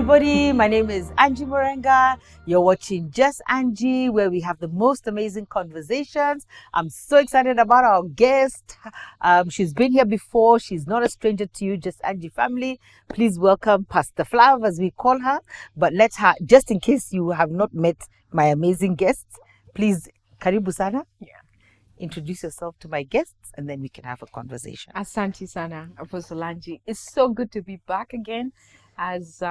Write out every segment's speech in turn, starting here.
everybody. My name is Angie Morenga. You're watching Just Angie, where we have the most amazing conversations. I'm so excited about our guest. She's been here before. She's not a stranger to you, Just Angie family. Please welcome Pastor Flav, as we call her. But let her, just in case you have not met my amazing guests, please, karibu sana. Yeah. Introduce yourself to my guests, and then we can have a conversation. Asante sana, Apostle Angie. It's so good to be back again. As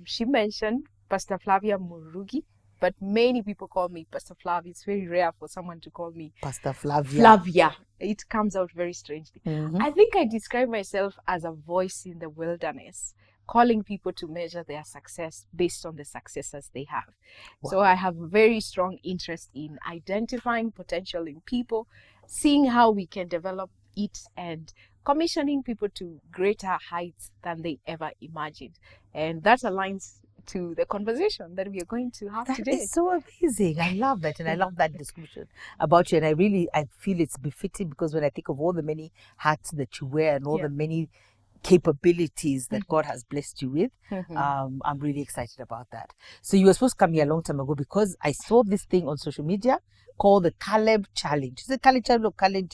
she mentioned, Pastor Flavia Murugi, but many people call me Pastor Flav. It's very rare for someone to call me Pastor Flavia. Flavia. It comes out very strangely. Mm-hmm. I think I describe myself as a voice in the wilderness, calling people to measure their success based on the successes they have. Wow. So I have a very strong interest in identifying potential in people, seeing how we can develop it, and commissioning people to greater heights than they ever imagined. And that aligns to the conversation that we are going to have today. It's so amazing. I love it. And I love that description about you. And I feel it's befitting, because when I think of all the many hats that you wear and all the many capabilities that God has blessed you with, I'm really excited about that. So you were supposed to come here a long time ago, because I saw this thing on social media called the Caleb Challenge. Is it Caleb Challenge or Caleb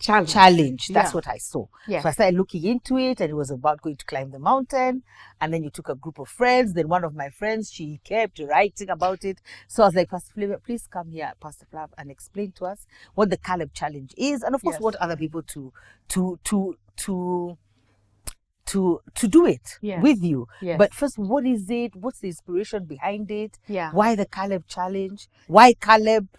Challenge? That's what I saw. Yeah. So I started looking into it, and it was about going to climb the mountain. And then you took a group of friends. Then one of my friends, she kept writing about it. So I was like, Pastor Flavia, please come here, Pastor Flav, and explain to us what the Caleb Challenge is, and of course what other people to do it with you. Yes. But first, what is it? What's the inspiration behind it? Yeah. Why the Caleb Challenge? Why Caleb?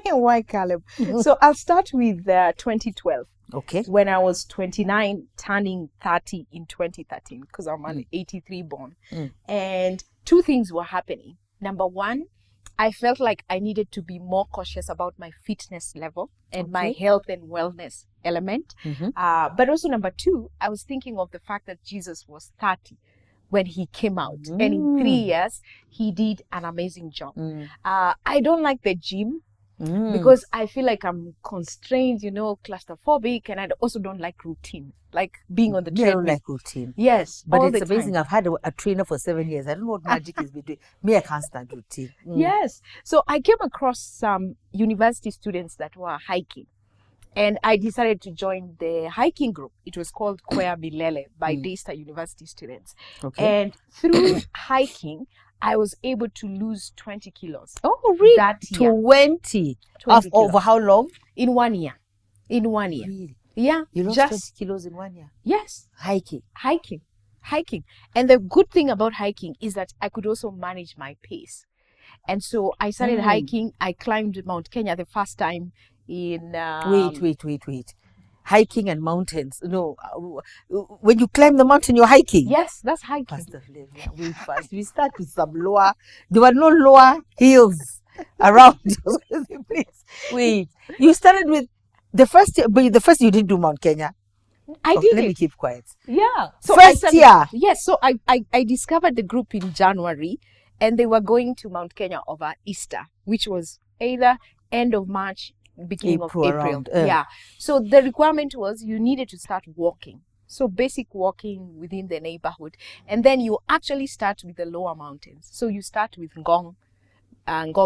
Why Caleb? So I'll start with 2012. Okay. When I was 29, turning 30 in 2013, because I'm an 83 born. And two things were happening. Number one, I felt like I needed to be more cautious about my fitness level and my health and wellness element. But also number two, I was thinking of the fact that Jesus was 30 when he came out. And in 3 years, he did an amazing job. I don't like the gym, because I feel like I'm constrained, claustrophobic, and I also don't like routine, like being on the treadmill. You don't like routine. Yes, but all it's the amazing. time. I've had a trainer for 7 years. I don't know what magic is between me. I can't stand routine. Yes, so I came across some university students that were hiking, and I decided to join the hiking group. It was called Kwea Milele by Daystar University students. Okay. And through hiking, I was able to lose 20 kilos. Oh, really? That year. 20 over how long? In 1 year. In 1 year. Really? Yeah. You lost 20 kilos in 1 year? Yes. Hiking. And the good thing about hiking is that I could also manage my pace. And so I started hiking. I climbed Mount Kenya the first time in... Wait. Hiking and mountains. No, when you climb the mountain, you're hiking. Yes, that's hiking. Pastor Flavia, wait first. We start with some lower. There were no lower hills around. Please, wait. You started with the first year, but the first you didn't do Mount Kenya. I did. Let me keep quiet. Yeah. So first year. Yes. So I discovered the group in January, and they were going to Mount Kenya over Easter, which was either end of March, beginning of April. Yeah. So the requirement was you needed to start walking. So basic walking within the neighborhood. And then you actually start with the lower mountains. So you start with Ngong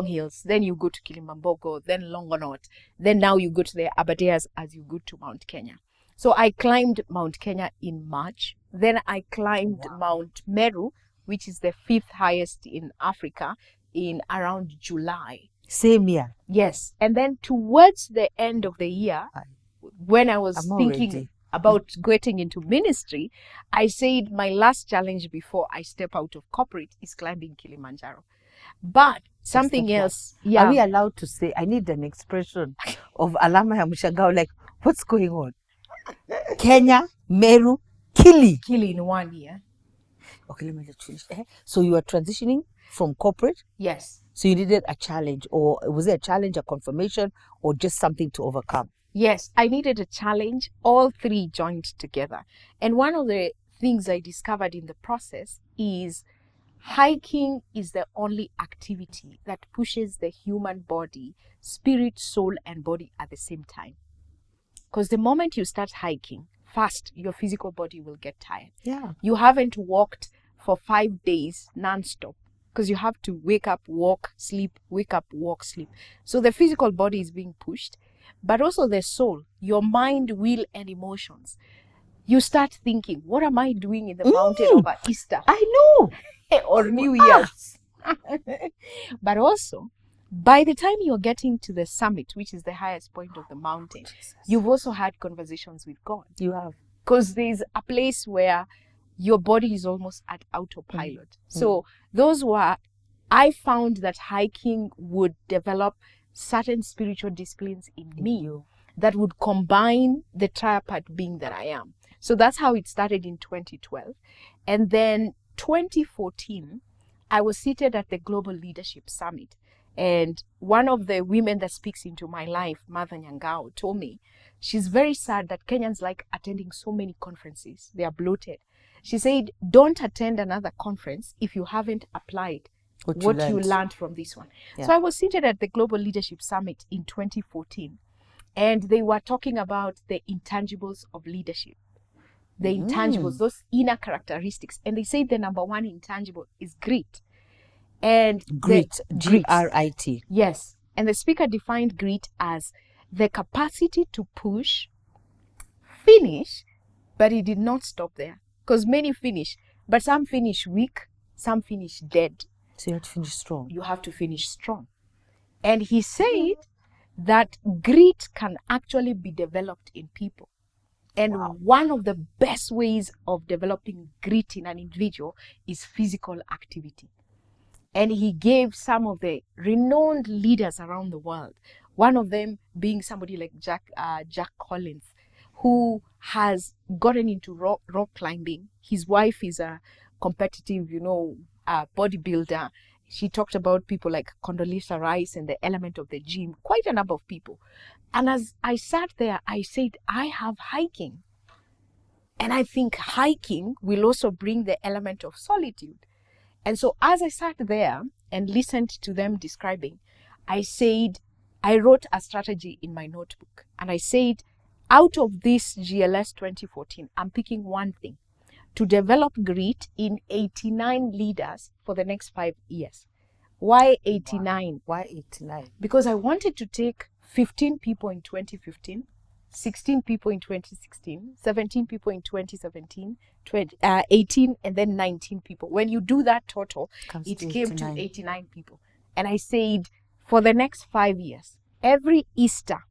Hills. Then you go to Kilimambogo, then Longonot. Then now you go to the Aberdares as you go to Mount Kenya. So I climbed Mount Kenya in March. Then I climbed Mount Meru, which is the 5th highest in Africa, in around July. Same year. Yes. And then towards the end of the year, when I was thinking about getting into ministry, I said my last challenge before I step out of corporate is climbing Kilimanjaro. But something else. Yeah. Are we allowed to say, I need an expression of alama ya mshangao, like, what's going on? Kenya, Meru, Kili in 1 year. Okay, let me just finish. So you are transitioning from corporate? Yes. So you needed a challenge, or was it a challenge, a confirmation, or just something to overcome? Yes, I needed a challenge. All three joined together. And one of the things I discovered in the process is hiking is the only activity that pushes the human body, spirit, soul, and body at the same time. Because the moment you start hiking, first, your physical body will get tired. Yeah. You haven't walked for 5 days non-stop, because you have to wake up, walk, sleep, wake up, walk, sleep. So the physical body is being pushed, but also the soul, your mind, will, and emotions. You start thinking, what am I doing in the mountain over Easter? I know. Or New Year's. But also, by the time you're getting to the summit, which is the highest point of the mountain, you've also had conversations with God. You have. Because there's a place where your body is almost at autopilot. So those were, I found that hiking would develop certain spiritual disciplines in me that would combine the tripart being that I am. So that's how it started in 2012. And then 2014, I was seated at the Global Leadership Summit. And one of the women that speaks into my life, Mother Nyangao, told me she's very sad that Kenyans like attending so many conferences. They are bloated. She said, don't attend another conference if you haven't applied what you learned from this one. Yeah. So I was seated at the Global Leadership Summit in 2014, and they were talking about the intangibles of leadership. The intangibles, those inner characteristics. And they said the number one intangible is grit. And grit, G-R-I-T. Yes. And the speaker defined grit as the capacity to push, finish, but he did not stop there. Because many finish, but some finish weak, some finish dead. So you have to finish strong. You have to finish strong. And he said that grit can actually be developed in people. And one of the best ways of developing grit in an individual is physical activity. And he gave some of the renowned leaders around the world, one of them being somebody like Jack Collins, who has gotten into rock climbing. His wife is a competitive, bodybuilder. She talked about people like Condoleezza Rice and the element of the gym, quite a number of people. And as I sat there, I said, I have hiking. And I think hiking will also bring the element of solitude. And so as I sat there and listened to them describing, I wrote a strategy in my notebook. And I said, out of this GLS 2014, I'm picking one thing: to develop grit in 89 leaders for the next 5 years. Why 89? Wow. Why 89? Because I wanted to take 15 people in 2015, 16 people in 2016, 17 people in 2017, 18, and then 19 people. When you do that total, it came to 89 people. And I said, for the next 5 years, every Easter,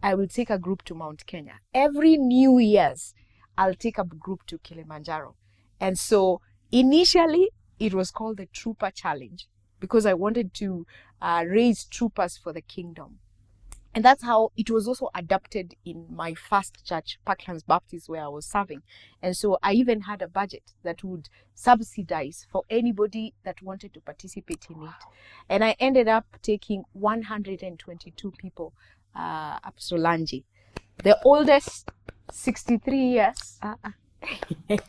I will take a group to Mount Kenya. Every New Year's, I'll take a group to Kilimanjaro. And so initially, it was called the Trooper Challenge, because I wanted to raise troopers for the kingdom. And that's how it was also adopted in my first church, Parklands Baptist, where I was serving. And so I even had a budget that would subsidize for anybody that wanted to participate in it. And I ended up taking 122 people up Solange. The oldest, 63 years.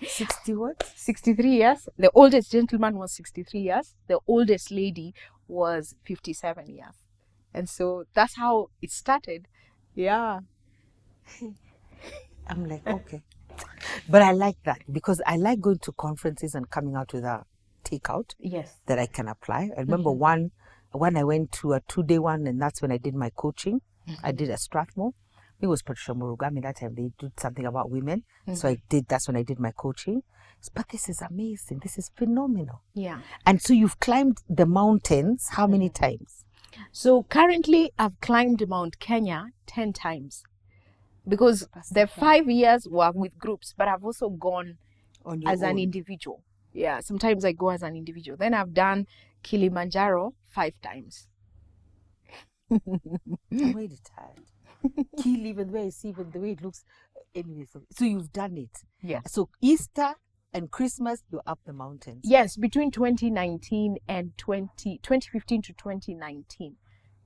60 what? 63 years. The oldest gentleman was 63 years. The oldest lady was 57 years. And so that's how it started. Yeah. I'm like, okay. But I like that, because I like going to conferences and coming out with a takeout that I can apply. I remember when I went to a 2-day one, and that's when I did my coaching. I did at Strathmore. It was Pastor Flavia Murugi. I mean, that time they did something about women. So that's when I did my coaching. But this is amazing. This is phenomenal. Yeah. And so you've climbed the mountains how many times? So currently I've climbed Mount Kenya 10 times, because the 5 years were with groups, but I've also gone as an individual. Yeah, sometimes I go as an individual. Then I've done Kilimanjaro 5 times. I'm really tired. Kill, even the way I see, even the way it looks. Anyway, so you've done it. Yeah. So Easter and Christmas, you're up the mountains. Yes, between 2019 and 2015 to 2019.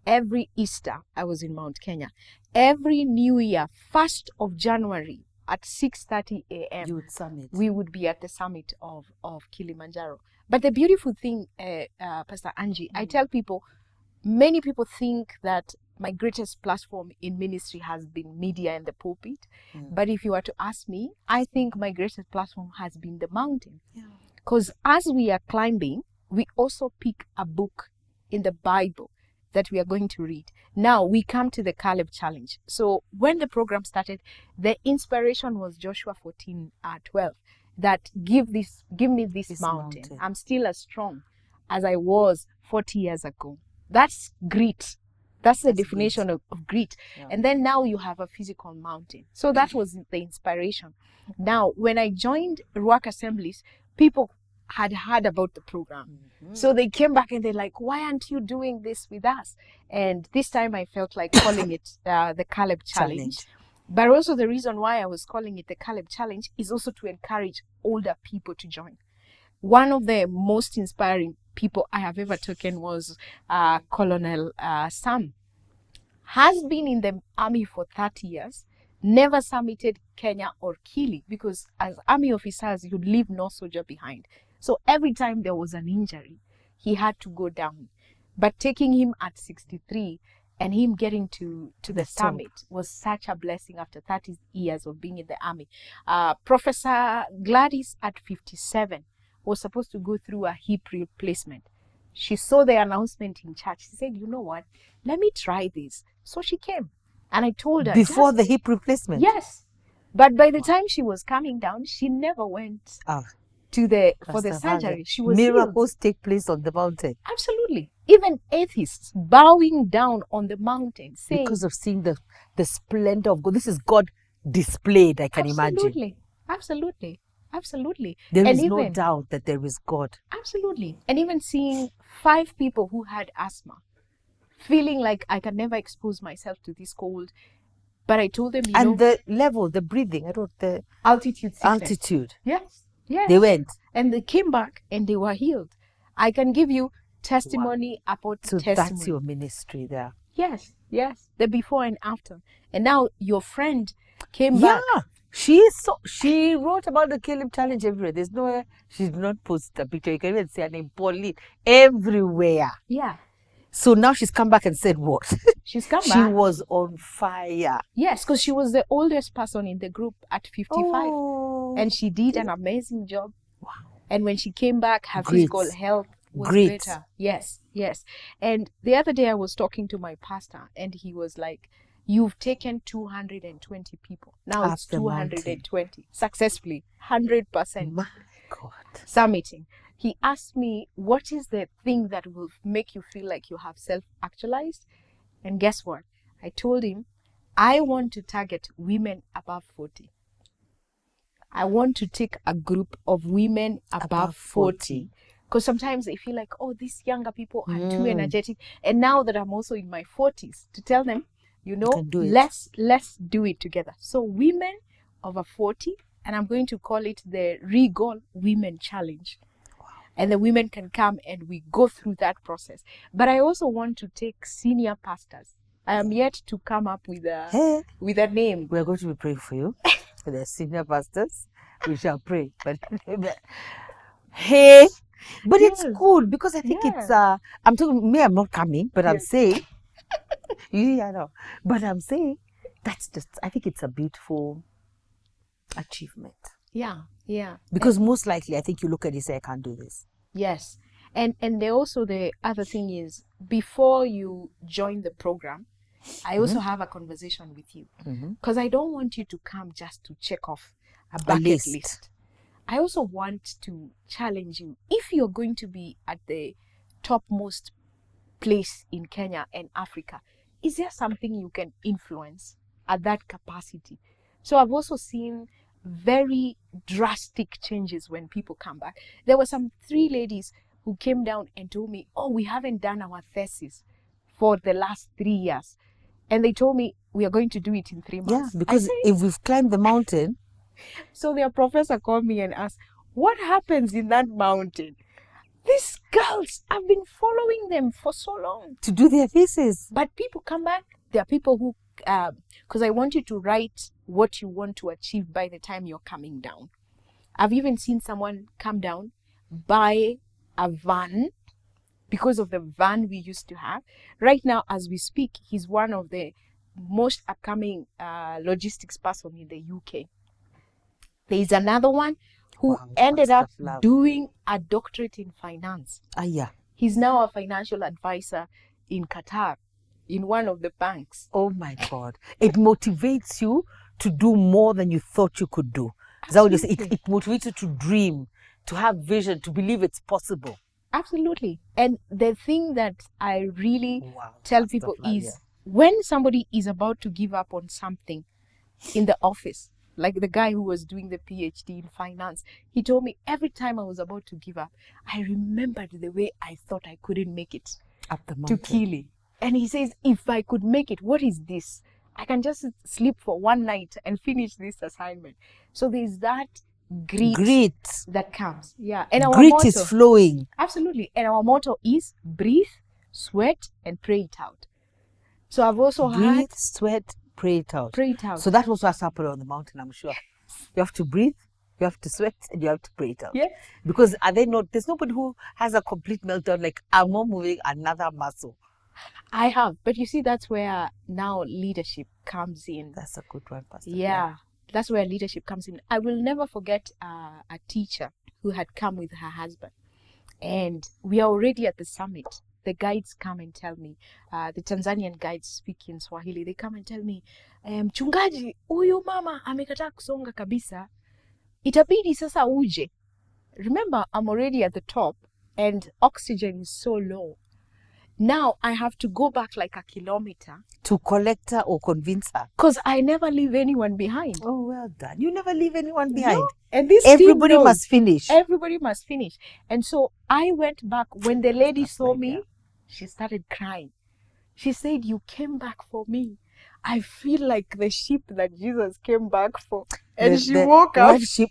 Every Easter, I was in Mount Kenya. Every New Year, 1st of January at 6:30 a.m., you would summit. We would be at the summit of Kilimanjaro. But the beautiful thing, Pastor Angie, I tell people, many people think that my greatest platform in ministry has been media and the pulpit. But if you were to ask me, I think my greatest platform has been the mountain. Because as we are climbing, we also pick a book in the Bible that we are going to read. Now we come to the Caleb challenge. So when the program started, the inspiration was Joshua 14:12, that give me this mountain. I'm still as strong as I was 40 years ago. That's grit. That's the definition of grit. Yeah. And then now you have a physical mountain. So that was the inspiration. Now, when I joined Ruach Assemblies, people had heard about the program. So they came back and they're like, why aren't you doing this with us? And this time I felt like calling it the Caleb Challenge. But also the reason why I was calling it the Caleb Challenge is also to encourage older people to join. One of the most inspiring people I have ever taken was Colonel Sam. Has been in the army for 30 years, never summited Kenya or Kili, because as army officers, you leave no soldier behind. So every time there was an injury, he had to go down. But taking him at 63 and him getting to the summit was such a blessing after 30 years of being in the army. Professor Gladys at 57 was supposed to go through a hip replacement. She saw the announcement in church. She said, you know what, let me try this. So she came. And I told her. Before the hip replacement? Yes. But by the time she was coming down, she never went for the surgery. She was miracles healed. Take place on the mountain. Absolutely. Even atheists bowing down on the mountain, saying, because of seeing the splendor of God. This is God displayed, I can imagine. Absolutely. There is no doubt that there is God. Absolutely. And even seeing 5 people who had asthma, feeling like I can never expose myself to this cold. But I told them, the level, the breathing, the altitude. Yes. They went. And they came back and they were healed. I can give you testimony upon testimony. That's your ministry there. Yes. The before and after. And now your friend came back. Yeah. She wrote about the Caleb Challenge everywhere. There's nowhere she did not post a picture. You can even see her name, Pauline, everywhere. Yeah. So now she's come back and said what? She's come back. She was on fire. Yes, because she was the oldest person in the group at 55. Oh. And she did an amazing job. Wow. And when she came back, her physical health was better. Yes. And the other day I was talking to my pastor and he was like, you've taken 220 people. Now it's 220 successfully, 100%. My God. Summiting. He asked me, what is the thing that will make you feel like you have self-actualized? And guess what? I told him, I want to target women above 40. I want to take a group of women above 40. Because sometimes I feel like, oh, these younger people are too energetic. And now that I'm also in my 40s, to tell them, let's do it together. So women over 40, and I'm going to call it the Regal Women Challenge. Wow. And the women can come and we go through that process. But I also want to take senior pastors. I am yet to come up with a name. We are going to be praying for you. For the senior pastors. We shall pray. But it's cool because I think it's I'm talking me, I'm not coming, but I'm saying yeah, no. But I'm saying I think it's a beautiful achievement. Yeah. Because most likely I think you look at it and say, I can't do this. Yes. And the other thing is, before you join the program, I also have a conversation with you. Because I don't want you to come just to check off a bucket list. I also want to challenge you. If you're going to be at the topmost place in Kenya and Africa, is there something you can influence at that capacity? So I've also seen very drastic changes when people come back. There were some 3 ladies who came down and told me, oh, we haven't done our thesis for the last 3 years. And they told me, we are going to do it in 3 months. Yeah, because if we've climbed the mountain. So their professor called me and asked, what happens in that mountain? These girls, I've been following them for so long. To do their thesis. But people come back. There are people who, because I want you to write what you want to achieve by the time you're coming down. I've even seen someone come down, buy a van, because of the van we used to have. Right now, as we speak, he's one of the most upcoming logistics person in the UK. There is another one who ended up doing a doctorate in finance. Yeah. He's now a financial advisor in Qatar, in one of the banks. Oh my God. It motivates you to do more than you thought you could do. Absolutely. It motivates you to dream, to have vision, to believe it's possible. Absolutely. And the thing that I really tell people is when somebody is about to give up on something in the office, like the guy who was doing the PhD in finance, he told me every time I was about to give up, I remembered the way I thought I couldn't make it up the mountain to Kili. And he says, if I could make it, what is this? I can just sleep for one night and finish this assignment. So there's that grit that comes. Yeah. And our grit motto is flowing. Absolutely. And our motto is breathe, sweat, and pray it out. So I've also breathe, sweat, pray it out. Pray it out. So that was what's happening on the mountain, I'm sure. You have to breathe, you have to sweat, and you have to pray it out. Yeah. Because there's nobody who has a complete meltdown like, I'm not moving another muscle. I have. But you see, that's where now leadership comes in. That's a good one, Pastor. Yeah. That's where leadership comes in. I will never forget a teacher who had come with her husband. And we are already at the summit. The guides come and tell me, the Tanzanian guides speak in Swahili, they come and tell me, mchungaji, huyu mama amekataa kusonga kabisa. Itabidi sasa uje. Remember, I'm already at the top and oxygen is so low. Now I have to go back like a kilometer to collect her or convince her. Because I never leave anyone behind. Oh, well done. You never leave anyone behind. No. And this everybody must finish. Everybody must finish. And so I went back. When the lady saw me, she started crying. She said, you came back for me. I feel like the sheep that Jesus came back for. And she woke up. Sheep,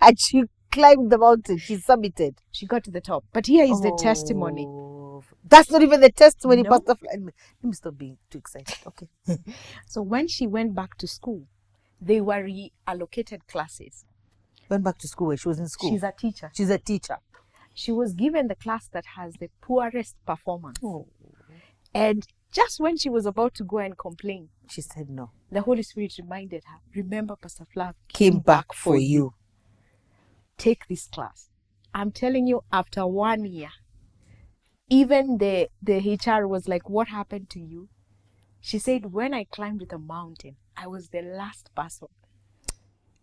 and she climbed the mountain. She summited. She got to the top. But here is the testimony. That's not even the testimony, no. Pastor Flavia. Let me stop being too excited. Okay. So when she went back to school, they were reallocated classes. Went back to school where she was in school? She's a teacher. She's a teacher. She was given the class that has the poorest performance. Oh. And just when she was about to go and complain, she said no. The Holy Spirit reminded her, remember Pastor Flav came back for you. Take this class. I'm telling you, after 1 year, even the HR was like, what happened to you? She said, when I climbed the mountain, I was the last person.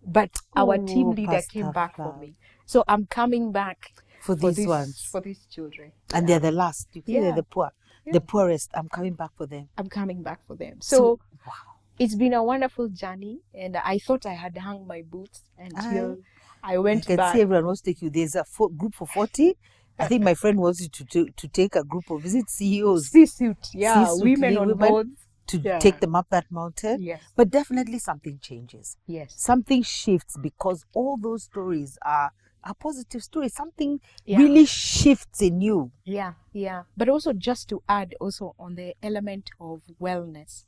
But our team leader Pastor came back Flav. For me. So I'm coming back for these ones. For these children. And they're the last. You see, they're the poor. Yeah. The poorest. I'm coming back for them. I'm coming back for them. So wow. It's been a wonderful journey. And I thought I had hung my boots until I went back. I can see everyone wants to take you. There's a group for 40. I think my friend wants you to take a group of CEOs. C-suite, women on boards. To take them up that mountain. Yes. But definitely something changes. Yes. Something shifts because all those stories are positive stories. Something really shifts in you. Yeah, yeah. But also just to add also on the element of wellness,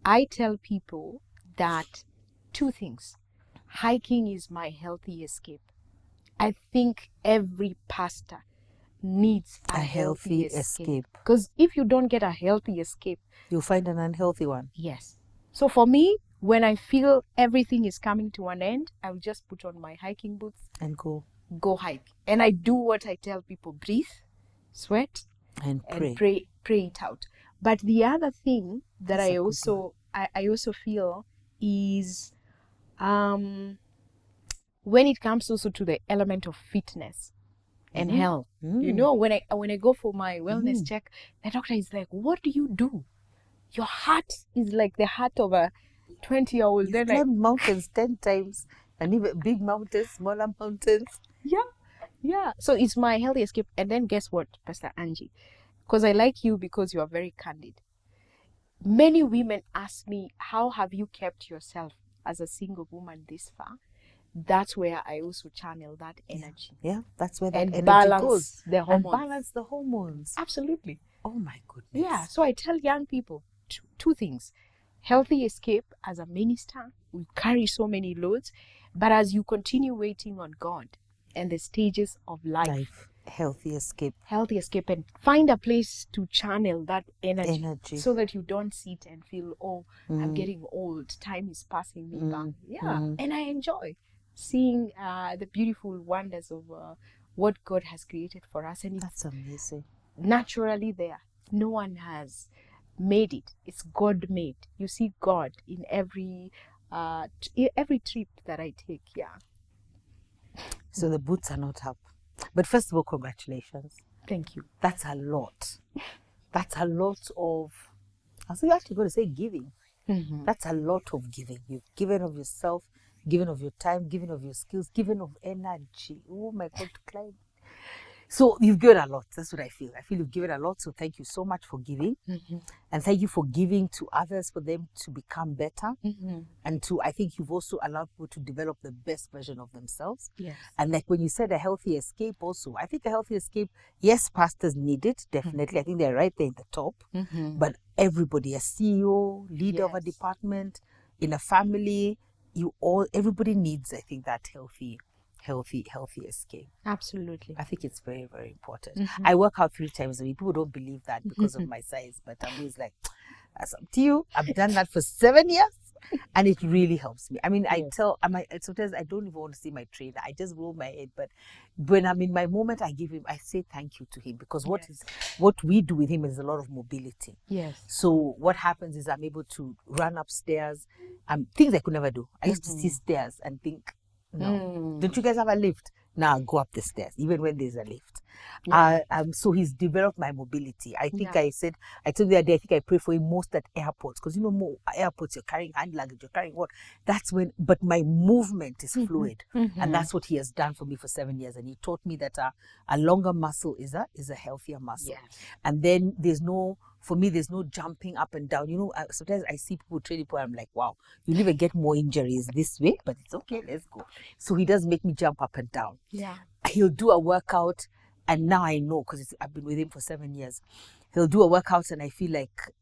I tell people that 2 things. Hiking is my healthy escape. I think every pastor needs a healthy escape. Because if you don't get a healthy escape, you'll find an unhealthy one. Yes. So for me, when I feel everything is coming to an end, I will just put on my hiking boots and go hike. And I do what I tell people: breathe, sweat, and pray it out. But the other thing that I also feel is when it comes also to the element of fitness and health. You know, when I go for my wellness check, the doctor is like, what do you do? Your heart is like the heart of a 20-year-old. Then climbed mountains 10 times, and even big mountains, smaller mountains. Yeah. So it's my healthy escape. And then guess what, Pastor Angie? Because I like you because you are very candid. Many women ask me, how have you kept yourself as a single woman this far? That's where I also channel that energy. Yeah, that's where that energy goes. The hormones. And balance the hormones. Absolutely. Oh my goodness. Yeah, so I tell young people 2 things. Healthy escape. As a minister, we carry so many loads, but as you continue waiting on God and the stages of life, healthy escape, and find a place to channel that energy so that you don't sit and feel, I'm getting old, time is passing me by. And I enjoy. seeing the beautiful wonders of what God has created for us. And That's amazing. Naturally there. No one has made it. It's God made. You see God in every trip that I take. Yeah. So the boots are not up. But first of all, congratulations. Thank you. That's a lot. That's a lot of, I was actually going to say giving. That's a lot of giving. You've given of yourself, given of your time, given of your skills, given of energy. Oh my God, to climb. So you've given a lot. That's what I feel. I feel you've given a lot. So thank you so much for giving. And thank you for giving to others for them to become better. And I think you've also allowed people to develop the best version of themselves. Yes. And like when you said a healthy escape also, I think a healthy escape, yes, pastors need it, definitely. I think they're right there in the top. But everybody, a CEO, leader of a department, in a family, everybody needs, I think, that healthy escape. Absolutely. I think it's very, very important. I work out 3 times a week. People don't believe that because of my size, but I'm always like, that's up to you. I've done that for 7 years and it really helps me. I mean, sometimes I don't even want to see my trainer. I just roll my head. But when I'm in my moment, I say thank you to him, because what we do with him is a lot of mobility. Yes. So what happens is I'm able to run upstairs, things I could never do. I used to see stairs and think, no. Don't you guys have a lift? Now go up the stairs, even when there's a lift. So he's developed my mobility. I think I told you the other day, I think I pray for him most at airports, because more airports, you're carrying hand luggage, you're carrying what? But my movement is fluid. And that's what he has done for me for 7 years. And he taught me that a longer muscle is a healthier muscle. Yes. And then there's no jumping up and down. Sometimes I see people training people, I'm like, wow, you'll even get more injuries this way, but it's okay, let's go. So he does make me jump up and down. Yeah. He'll do a workout, and now I know, because I've been with him for 7 years. He'll do a workout and I feel like,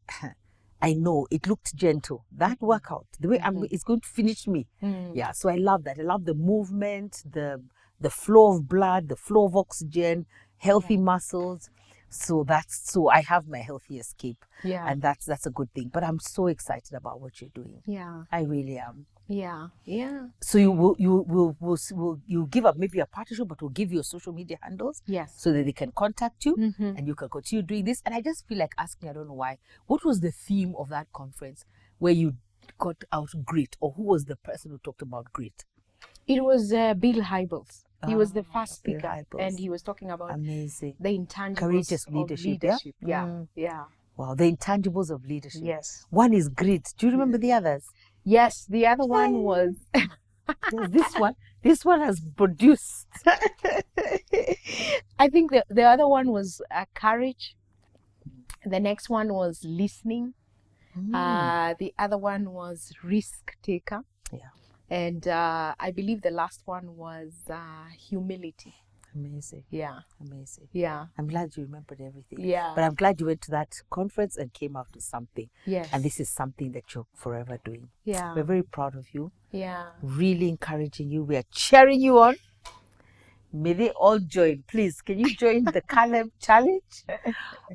I know it looked gentle. That workout, the way it's going to finish me. Yeah, so I love that. I love the movement, the flow of blood, the flow of oxygen, healthy muscles. So I have my healthy escape. Yeah. And that's a good thing. But I'm so excited about what you're doing. Yeah. I really am. Yeah. Yeah. So you give up maybe a partnership, but we'll give you your social media handles. Yes. So that they can contact you and you can continue doing this. And I just feel like asking, I don't know why, what was the theme of that conference where you got out grit, or who was the person who talked about grit? It was Bill Hybels. He was the first speaker, and he was talking about the intangibles courageous leadership. Yeah. Wow, the intangibles of leadership. Yes. One is grit. Do you remember the others? Yes, the other one was this one. This one has produced. I think the other one was courage. The next one was listening. The other one was risk taker. Yeah. And I believe the last one was humility. Amazing. Yeah. Amazing. Yeah. I'm glad you remembered everything. Yeah. But I'm glad you went to that conference and came out with something. Yes. And this is something that you're forever doing. Yeah. We're very proud of you. Yeah. Really encouraging you. We are cheering you on. May they all join. Please, can you join the Caleb Challenge?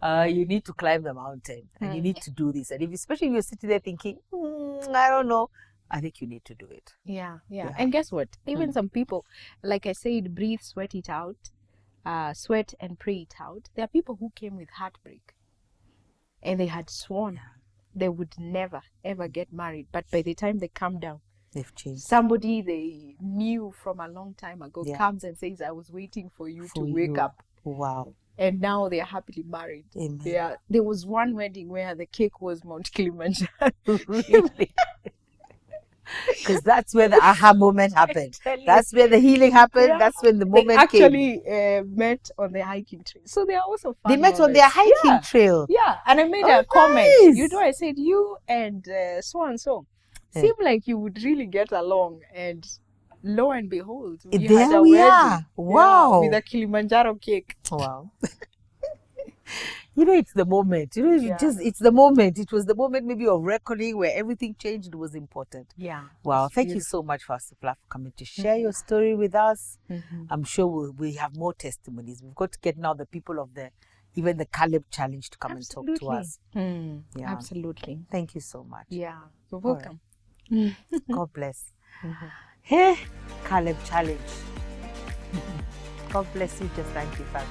You need to climb the mountain and you need to do this. And especially if you're sitting there thinking, I don't know, I think you need to do it. Yeah. And guess what? Even some people, like I said, breathe, sweat it out, sweat and pray it out. There are people who came with heartbreak and they had sworn they would never, ever get married. But by the time they come down, they've changed. Somebody they knew from a long time ago comes and says, I was waiting for you to wake up. Wow. And now they are happily married. Amen. Yeah. There was one wedding where the cake was Mount Kilimanjaro. Really? Because that's where the aha moment happened. That's where the healing happened. Yeah. That's when the moment came. They actually met on the hiking trail. So they are also fun. They met on their hiking trail. Yeah. And I made a comment. Nice. I said, you and so and so seem like you would really get along. And lo and behold, we had a wedding. Wow. With a Kilimanjaro cake. Wow. It's the moment. It's the moment. It was the moment maybe of reckoning where everything changed. It was important. Yeah. Wow. Thank you so much, Pastor Flav, for coming to share your story with us. I'm sure we'll have more testimonies. We've got to get now the people of even the Caleb Challenge to come and talk to us. Yeah. Absolutely. Thank you so much. Yeah. You're welcome. Right. God bless. Hey, Caleb Challenge. God bless you, Just Angie family.